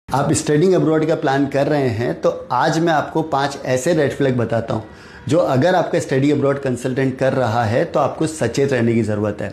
आप studying abroad का plan कर रहे हैं तो आज मैं आपको 5 ऐसे रेड फ्लैग बताता हूं जो अगर आपका स्टडी अब्रॉड कंसल्टेंट कर रहा है तो आपको सचेत रहने की ज़रूरत है।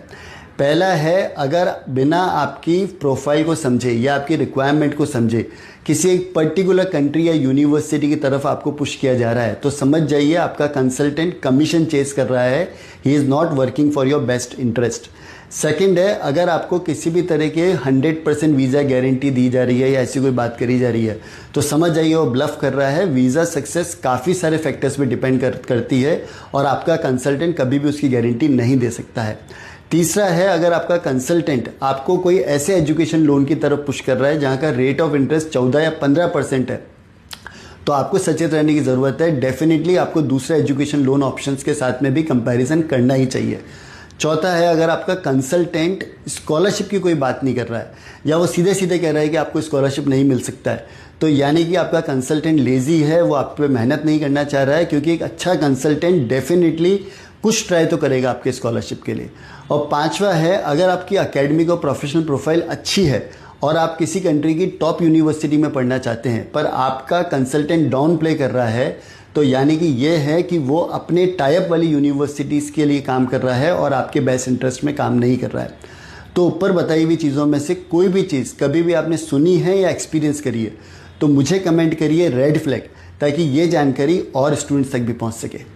पहला है, अगर बिना आपकी प्रोफाइल को समझे या आपकी रिक्वायरमेंट को समझे किसी एक पर्टिकुलर कंट्री या यूनिवर्सिटी की तरफ आपको पुश किया जा रहा है तो समझ जाइए आपका कंसल्टेंट कमीशन चेस कर रहा है। He is not working for your best interest. Second है, अगर आपको किसी भी तरह के 100% वीज़ा गारंटी दी जा रही है या ऐसी कोई बात करी जा रही है तो समझ जाइए वो ब्लफ कर रहा है। वीज़ा सक्सेस काफ़ी सारे फैक्टर्स पे डिपेंड करती है और आपका कंसल्टेंट कभी भी उसकी गारंटी नहीं दे सकता है। तीसरा है, अगर आपका कंसल्टेंट आपको कोई ऐसे एजुकेशन लोन की तरफ पुश कर रहा है जहाँ का रेट ऑफ इंटरेस्ट 14 या 15% है तो आपको सचेत रहने की ज़रूरत है। डेफिनेटली आपको दूसरे एजुकेशन लोन ऑप्शंस के साथ में भी कंपैरिजन करना ही चाहिए। चौथा है, अगर आपका कंसल्टेंट स्कॉलरशिप की कोई बात नहीं कर रहा है या वो सीधे सीधे कह रहा है कि आपको स्कॉलरशिप नहीं मिल सकता है तो यानी कि आपका कंसल्टेंट लेज़ी है, वो आप पे मेहनत नहीं करना चाह रहा है, क्योंकि एक अच्छा कंसल्टेंट डेफिनेटली कुछ ट्राई तो करेगा आपके स्कॉलरशिप के लिए। और पांचवा है, अगर आपकी एकेडमिक और प्रोफेशनल प्रोफाइल अच्छी है और आप किसी कंट्री की टॉप यूनिवर्सिटी में पढ़ना चाहते हैं पर आपका कंसल्टेंट डाउन प्ले कर रहा है तो यानी कि ये है कि वो अपने टाइप वाली यूनिवर्सिटीज़ के लिए काम कर रहा है और आपके बेस्ट इंटरेस्ट में काम नहीं कर रहा है। तो ऊपर बताई हुई चीज़ों में से कोई भी चीज़ कभी भी आपने सुनी है या एक्सपीरियंस करी है तो मुझे कमेंट करिए रेड फ्लैग, ताकि ये जानकारी और स्टूडेंट्स तक भी पहुंच सके।